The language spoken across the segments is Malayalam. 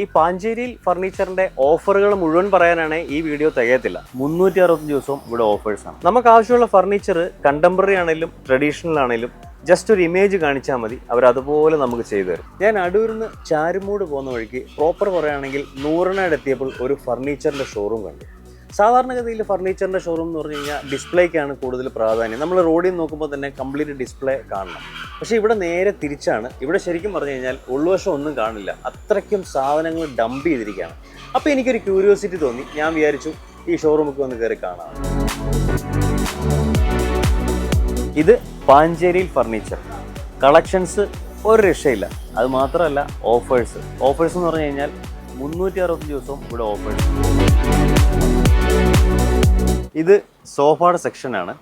ഈ പാഞ്ചേരിയിൽ ഫർണിച്ചറിന്റെ ഓഫറുകൾ മുഴുവൻ പറയാനാണ് ഈ വീഡിയോ തികയത്തില്ല. 365 ദിവസവും ഇവിടെ ഓഫേഴ്സാണ്. നമുക്ക് ആവശ്യമുള്ള ഫർണിച്ചർ കണ്ടംപററി ആണെങ്കിലും ട്രഡീഷണൽ ആണെങ്കിലും ജസ്റ്റ് ഒരു ഇമേജ് കാണിച്ചാൽ മതി, അവരതുപോലെ നമുക്ക് ചെയ്തു തരും. ഞാൻ അടൂരിന്ന് ചാരുമൂട് പോകുന്ന വഴിക്ക് പ്രോപ്പർ പറയുകയാണെങ്കിൽ നൂറിനാട് എത്തിയപ്പോൾ ഒരു ഫർണിച്ചറിന്റെ ഷോറൂം കണ്ടു. സാധാരണഗതിയിൽ ഫർണിച്ചറിന്റെ ഷോറൂം എന്ന് പറഞ്ഞു കഴിഞ്ഞാൽ ഡിസ്പ്ലേക്കാണ് കൂടുതൽ പ്രാധാന്യം. നമ്മൾ റോഡിൽ നിന്ന് നോക്കുമ്പോൾ തന്നെ കംപ്ലീറ്റ് ഡിസ്പ്ലേ കാണണം. പക്ഷേ ഇവിടെ നേരെ തിരിച്ചാണ്. ഇവിടെ ശരിക്കും പറഞ്ഞു കഴിഞ്ഞാൽ ഉൾവശം ഒന്നും കാണില്ല, അത്രയ്ക്കും സാധനങ്ങൾ ഡംപ് ചെയ്തിരിക്കുകയാണ്. അപ്പോൾ എനിക്കൊരു ക്യൂരിയോസിറ്റി തോന്നി. ഞാൻ വിചാരിച്ചു ഈ ഷോറൂമൊക്കെ ഒന്ന് കയറി കാണാം. ഇത് പാഞ്ചേരിയിൽ ഫർണിച്ചർ കളക്ഷൻസ് ഒരു രക്ഷയില്ല. അത് മാത്രമല്ല ഓഫേഴ്സ് എന്ന് പറഞ്ഞു കഴിഞ്ഞാൽ 365 ദിവസവും ഇവിടെ ഓഫേഴ്സ്. ഇത് സോഫയുടെ സെക്ഷനാണ്.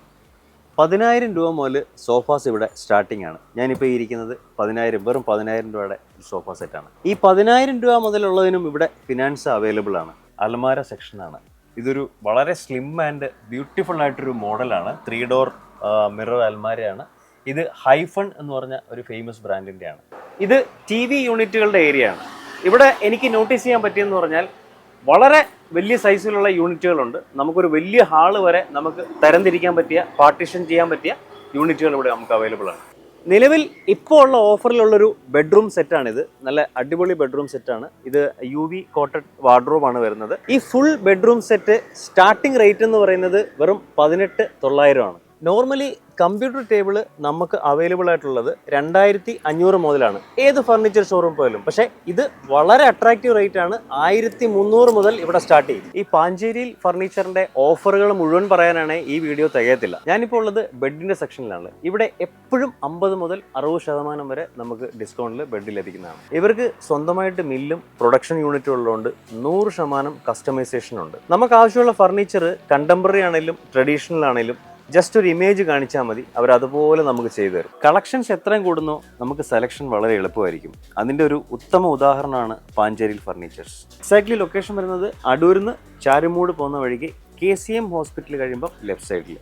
10,000 രൂപ മുതൽ സോഫാസ് ഇവിടെ സ്റ്റാർട്ടിംഗ് ആണ്. ഞാനിപ്പോൾ ഇരിക്കുന്നത് 10,000, വെറും 10,000 രൂപയുടെ സോഫ സെറ്റാണ്. ഈ 10,000 രൂപ മുതലുള്ളതിനും ഇവിടെ ഫിനാൻസ് അവൈലബിൾ ആണ്. അലമാര സെക്ഷനാണ്. ഇതൊരു വളരെ സ്ലിം ആൻഡ് ബ്യൂട്ടിഫുൾ ആയിട്ടൊരു മോഡലാണ്. 3 ഡോർ മിറർ അൽമാരയാണ്. ഇത് ഹൈഫൺ എന്ന് പറഞ്ഞ ഒരു ഫേമസ് ബ്രാൻഡിൻ്റെയാണ്. ഇത് TV യൂണിറ്റുകളുടെ ഏരിയ ആണ്. ഇവിടെ എനിക്ക് നോട്ടീസ് ചെയ്യാൻ പറ്റിയെന്ന് പറഞ്ഞാൽ വളരെ വലിയ സൈസിലുള്ള യൂണിറ്റുകളുണ്ട്. നമുക്കൊരു വലിയ ഹാള് വരെ നമുക്ക് തരംതിരിക്കാൻ പറ്റിയ, പാർട്ടീഷൻ ചെയ്യാൻ പറ്റിയ യൂണിറ്റുകൾ ഇവിടെ നമുക്ക് അവൈലബിൾ ആണ്. നിലവിൽ ഇപ്പോൾ ഉള്ള ഓഫറിലുള്ളൊരു ബെഡ്റൂം സെറ്റാണിത്. നല്ല അടിപൊളി ബെഡ്റൂം സെറ്റാണ്. ഇത് UV കോട്ടഡ് വാർഡ്രോബാണ് വരുന്നത്. ഈ full bedroom set starting rate എന്ന് പറയുന്നത് വെറും 18,900 ആണ്. നോർമലി കമ്പ്യൂട്ടർ ടേബിൾ നമുക്ക് അവൈലബിൾ ആയിട്ടുള്ളത് 2,500 മുതലാണ് ഏത് ഫർണിച്ചർ ഷോറൂം പോയാലും. പക്ഷേ ഇത് വളരെ അട്രാക്റ്റീവ് റേറ്റ് ആണ്. 1,300 മുതൽ ഇവിടെ സ്റ്റാർട്ട് ചെയ്യും. ഈ പാഞ്ചേരിയിൽ ഫർണിച്ചറിന്റെ ഓഫറുകൾ മുഴുവൻ പറയാനാണ് ഈ വീഡിയോ തികയത്തില്ല. ഞാനിപ്പോൾ ഉള്ളത് ബെഡിന്റെ സെക്ഷനിലാണ്. ഇവിടെ എപ്പോഴും 50 മുതൽ 60% വരെ നമുക്ക് ഡിസ്കൗണ്ടിൽ ബെഡ് ലഭിക്കുന്നതാണ്. ഇവർക്ക് സ്വന്തമായിട്ട് മില്ലും പ്രൊഡക്ഷൻ യൂണിറ്റും ഉള്ളതുകൊണ്ട് 100% കസ്റ്റമൈസേഷൻ ഉണ്ട്. നമുക്ക് ആവശ്യമുള്ള ഫർണിച്ചർ കണ്ടംപററി ആണെങ്കിലും ട്രഡീഷണൽ ആണെങ്കിലും ജസ്റ്റ് ഒരു ഇമേജ് കാണിച്ചാൽ മതി, അവരതുപോലെ നമുക്ക് ചെയ്തു തരും. കളക്ഷൻസ് എത്രയും കൂടുന്നോ നമുക്ക് സെലക്ഷൻ വളരെ എളുപ്പമായിരിക്കും. അതിൻ്റെ ഒരു ഉത്തമ ഉദാഹരണമാണ് പാഞ്ചേരിയിൽ ഫർണിച്ചേഴ്സ്. എക്സാക്ട്ലി ലൊക്കേഷൻ വരുന്നത് അടൂരിന്ന് ചാരുമൂട് പോകുന്ന വഴിക്ക് KCM ഹോസ്പിറ്റൽ കഴിയുമ്പോൾ ലെഫ്റ്റ് സൈഡിൽ.